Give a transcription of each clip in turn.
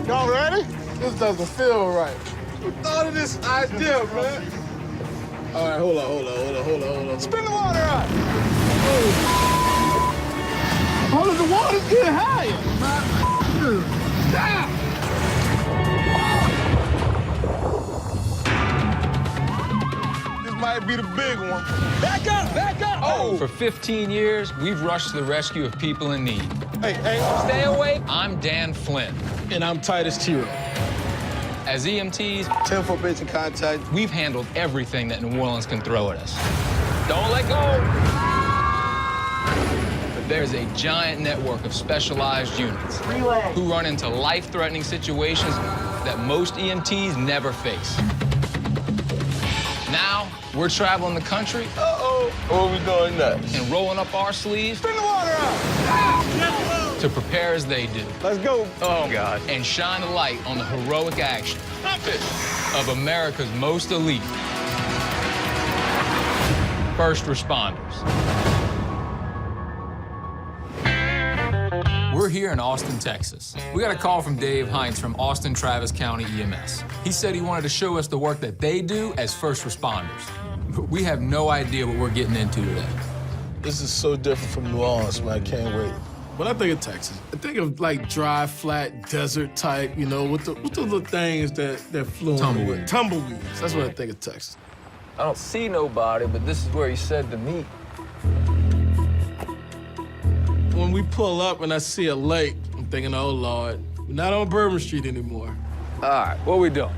Y'all ready? This doesn't feel right. Who thought of this idea, man? All right, hold on. Spin the water out. Hold on, the water's getting higher. Damn. This might be the big one. Back up! Oh! For 15 years, we've rushed to the rescue of people in need. Hey. Stay awake. I'm Dan Flynn. And I'm Titus Chiro. As EMTs, 10-4 basic contact. we've handled everything that New Orleans can throw at us. Don't let go! But there's a giant network of specialized units who run into life-threatening situations that most EMTs never face. Now, we're traveling the country. Uh-oh. What are we doing next? And rolling up our sleeves Spin the water out. to prepare as they do. Let's go. Oh, God. And shine a light on the heroic action of America's most elite first responders. We're here in Austin, Texas. We got a call from Dave Heinz from Austin Travis County EMS. He said he wanted to show us the work that they do as first responders. We have no idea what we're getting into today. This is so different from New Orleans, man. I can't wait. When I think of Texas, I think of like dry, flat, desert type, you know, with the little things that flew Tumbleweed. Tumbleweeds. That's what I think of Texas. I don't see nobody, but this is where he said to meet. When we pull up and I see a lake, I'm thinking, oh, Lord, we're not on Bourbon Street anymore. All right, what we doing?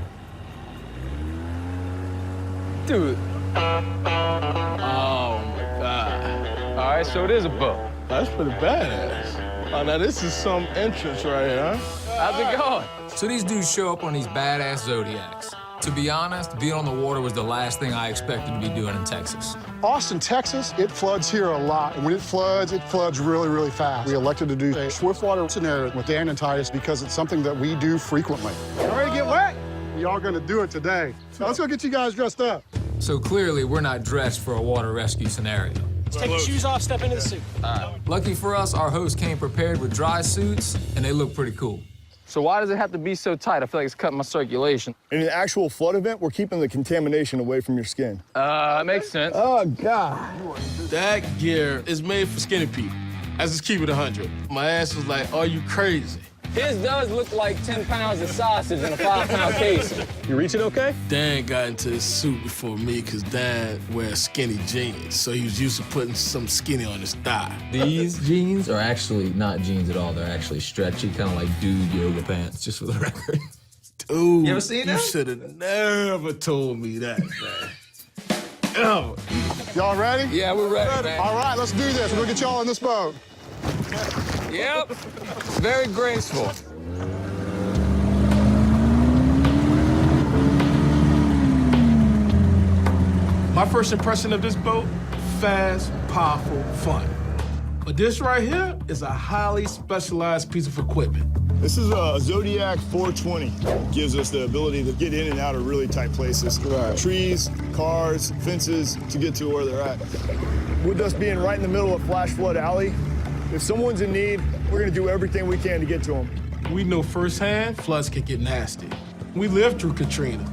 Dude. Oh, my God. All right, so it is a boat. That's pretty badass. Oh, now this is some entrance right here, huh? How's it going? So these dudes show up on these badass Zodiacs. To be honest, being on the water was the last thing I expected to be doing in Texas. Austin, Texas, it floods here a lot. And when it floods really, really fast. We elected to do a swiftwater scenario with Dan and Titus because it's something that we do frequently. You ready to get wet? Y'all gonna do it today. So let's go get you guys dressed up. So clearly, we're not dressed for a water rescue scenario. Take your shoes off, step into the suit. Lucky for us, our host came prepared with dry suits, and they look pretty cool. So why does it have to be so tight? I feel like it's cutting my circulation. In an actual flood event, we're keeping the contamination away from your skin. That makes sense. Oh, God. That gear is made for skinny people. I just keep it 100. My ass was like, are you crazy? His does look like 10 pounds of sausage in a 5-pound case. You reach it okay? Dan got into his suit before me because Dan wears skinny jeans, so he was used to putting some skinny on his thigh. These jeans are actually not jeans at all. They're actually stretchy, kind of like dude yoga pants, just for the record. Dude, You ever seen that? You should have never told me that, man. Ever. Y'all ready? Yeah, we're ready, man. All right, let's do this. We're gonna get y'all in this boat. Yep. Very graceful. My first impression of this boat, fast, powerful, fun. But this right here is a highly specialized piece of equipment. This is a Zodiac 420. Gives us the ability to get in and out of really tight places. Right. Trees, cars, fences to get to where they're at. With us being right in the middle of Flash Flood Alley, if someone's in need, we're gonna do everything we can to get to them. We know firsthand floods can get nasty. We lived through Katrina.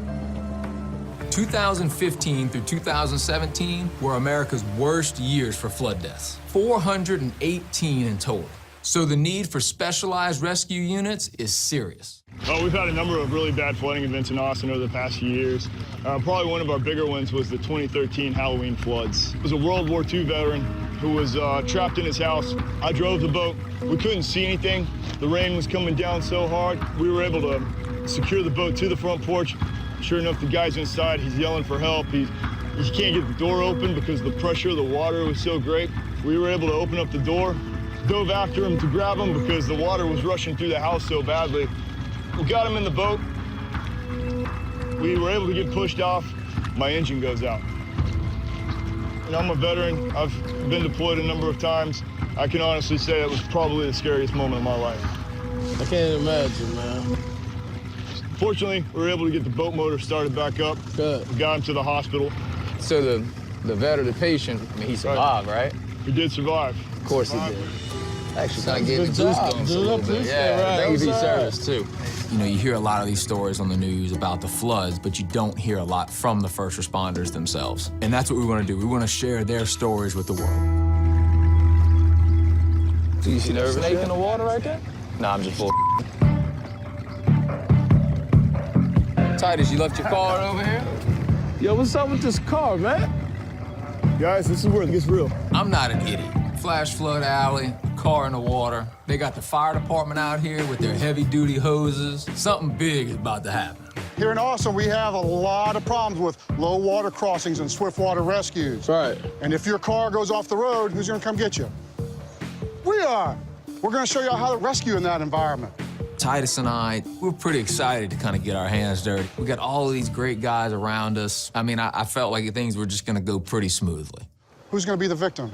2015 through 2017 were America's worst years for flood deaths. 418 in total. So the need for specialized rescue units is serious. We've had a number of really bad flooding events in Austin over the past few years. Probably one of our bigger ones was the 2013 Halloween floods. It was a World War II veteran who was trapped in his house. I drove the boat. We couldn't see anything. The rain was coming down so hard. We were able to secure the boat to the front porch. Sure enough, the guy's inside. He's yelling for help. He can't get the door open because the pressure of the water was so great. We were able to open up the door, dove after him to grab him because the water was rushing through the house so badly. We got him in the boat. We were able to get pushed off. My engine goes out. And I'm a veteran. I've been deployed a number of times. I can honestly say that was probably the scariest moment of my life. I can't imagine, man. Fortunately, we were able to get the boat motor started back up. Good. We got him to the hospital. So the vet or the patient, I mean, he survived, right? He did survive. Of course he did. Actually kind of gave me Good job. goosebumps a Good little job. bit. Yeah, right. Thank you for your Outside. service, too. You know, you hear a lot of these stories on the news about the floods, but you don't hear a lot from the first responders themselves. And that's what we want to do. We want to share their stories with the world. Do you see the snake in the water right there? Nah, I'm just bull. Titus, you left your car over here? Yo, what's up with this car, man? Guys, this is where it gets real. I'm not an idiot. Flash flood alley, car in the water. They got the fire department out here with their heavy-duty hoses. Something big is about to happen. Here in Austin, we have a lot of problems with low water crossings and swift water rescues. Right. And if your car goes off the road, who's gonna come get you? We are. We're gonna show you how to rescue in that environment. Titus and I, we're pretty excited to kind of get our hands dirty. We got all of these great guys around us. I mean, I felt like things were just gonna go pretty smoothly. Who's gonna be the victim?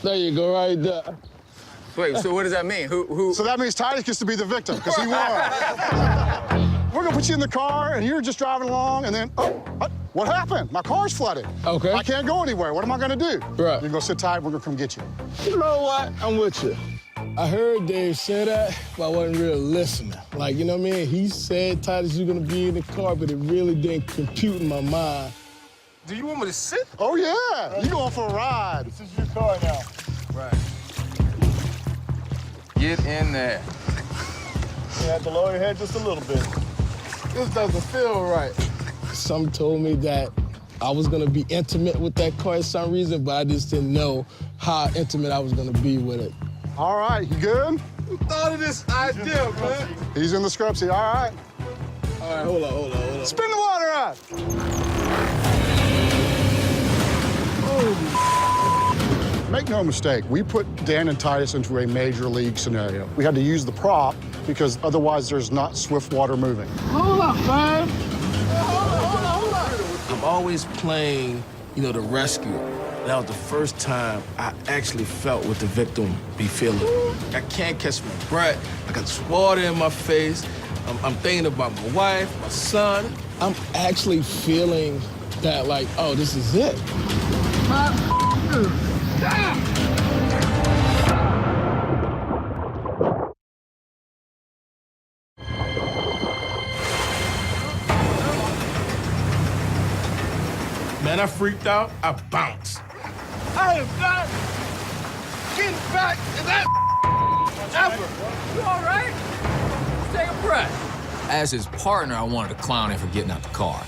There you go, right there. Wait, so what does that mean? Who? So that means Titus gets to be the victim, because he won. We're gonna put you in the car, and you're just driving along, and then, oh, what happened? My car's flooded. Okay. I can't go anywhere. What am I gonna do? Right. You're gonna sit tight, we're gonna come get you. You know what? I'm with you. I heard Dave say that, but I wasn't really listening. Like, you know what I mean? He said, Titus, you're gonna be in the car, but it really didn't compute in my mind. Do you want me to sit? Oh, yeah. You're going for a ride. This is your car now. Right. Get in there. You have to lower your head just a little bit. This doesn't feel right. Some told me that I was gonna be intimate with that car for some reason, but I just didn't know how intimate I was gonna be with it. All right, you good? Who thought of this idea, man? He's in the scrub seat. All right. All right, hold on. Spin the water out. Make no mistake, we put Dan and Titus into a major league scenario. We had to use the prop because otherwise there's not swift water moving. Hold up, man. Hold up. I'm always playing, you know, the rescuer. That was the first time I actually felt what the victim be feeling. I can't catch my breath. I got this water in my face. I'm thinking about my wife, my son. I'm actually feeling that, like, oh, this is it. Man, I freaked out. I bounced. I am not getting back to that ever. You all right? Take a breath. As his partner, I wanted to clown him for getting out the car.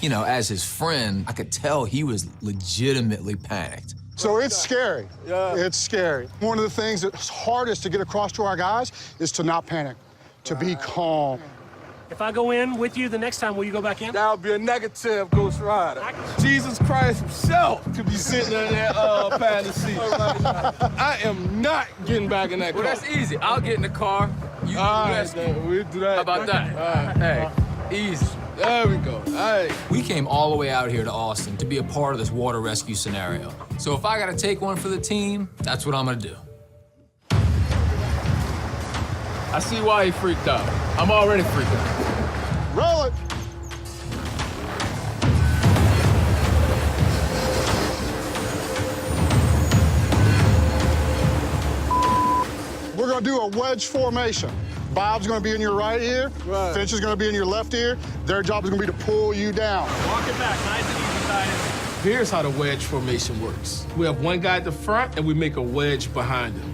You know, as his friend, I could tell he was legitimately panicked. So it's scary. Yeah. It's scary. One of the things that's hardest to get across to our guys is to not panic, to be calm. If I go in with you the next time, will you go back in? That would be a negative Ghost Rider. Jesus Christ himself could be sitting in that passenger seat. I am not getting back in that car. Well, that's easy. I'll get in the car. You All right, rescue. then, we'll do that. How about that? Hey, easy. There we go. All right. We came all the way out here to Austin to be a part of this water rescue scenario. So if I gotta take one for the team, that's what I'm gonna do. I see why he freaked out. I'm already freaked out. Roll it. We're gonna do a wedge formation. Bob's gonna be in your right ear. Right. Finch is gonna be in your left ear. Their job is gonna be to pull you down. Walk it back, nice and easy, Titus. Here's how the wedge formation works. We have one guy at the front, and we make a wedge behind him.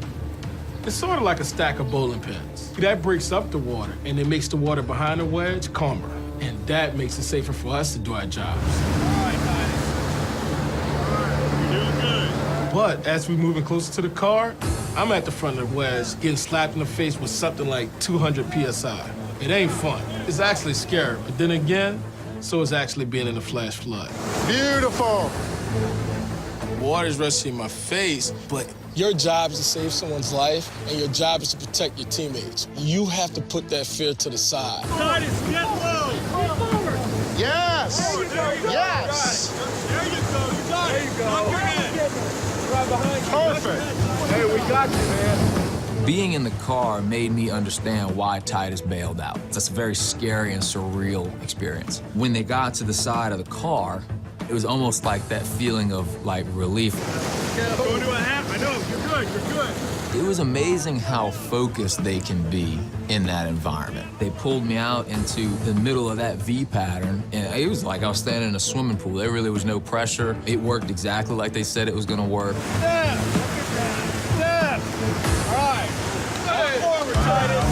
It's sort of like a stack of bowling pins. That breaks up the water, and it makes the water behind the wedge calmer. And that makes it safer for us to do our jobs. All right, Titus. You're doing good. But as we're moving closer to the car, I'm at the front of the wedge, getting slapped in the face with something like 200 PSI. It ain't fun. It's actually scary. But then again, so is actually being in a flash flood. Beautiful. Water's rushing in my face, but your job is to save someone's life, and your job is to protect your teammates. You have to put that fear to the side. Titus, get low. Go forward. Yes. There you go. Yes. There you go. You got it. Lock your head. Right behind you. Perfect. Hey, we got you, man. Being in the car made me understand why Titus bailed out. That's a very scary and surreal experience. When they got to the side of the car, it was almost like that feeling of, like, relief. Go to a half. I know. You're good. You're good. It was amazing how focused they can be in that environment. They pulled me out into the middle of that V pattern, and it was like I was standing in a swimming pool. There really was no pressure. It worked exactly like they said it was gonna work. Step. Step. All right. Step forward, Titus.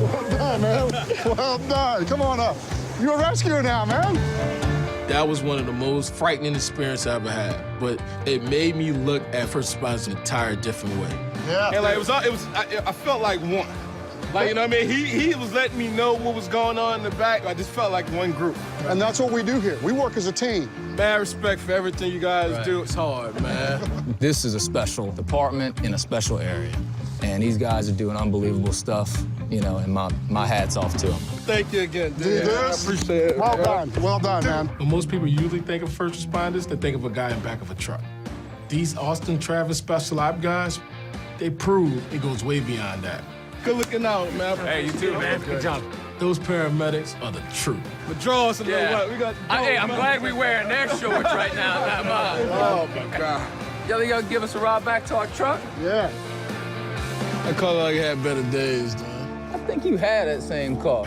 Well done, man. Well done. Come on up. You're a rescuer now, man. That was one of the most frightening experiences I ever had, but it made me look at first responders an entire different way. Yeah. And like I felt like one. Like, you know what I mean? He was letting me know what was going on in the back. I just felt like one group. And that's what we do here. We work as a team. Mad respect for everything you guys do. It's hard, man. This is a special department in a special area. And these guys are doing unbelievable stuff, you know, and my hat's off to them. Thank you again, dude. See I this? appreciate it. Well bro. done. Well done, man. When most people usually think of first responders, they think of a guy in the back of a truck. These Austin Travis Special Op guys, they prove it goes way beyond that. Good looking out, man. Hey, you too, man. Good job. Those paramedics are the truth. But draw us a little what? We got. Hey, I'm glad we're wearing their shorts right now, not mine. Oh my God. Y'all gonna give us a ride back to our truck? Yeah. I call it like I had better days, man. I think you had that same car.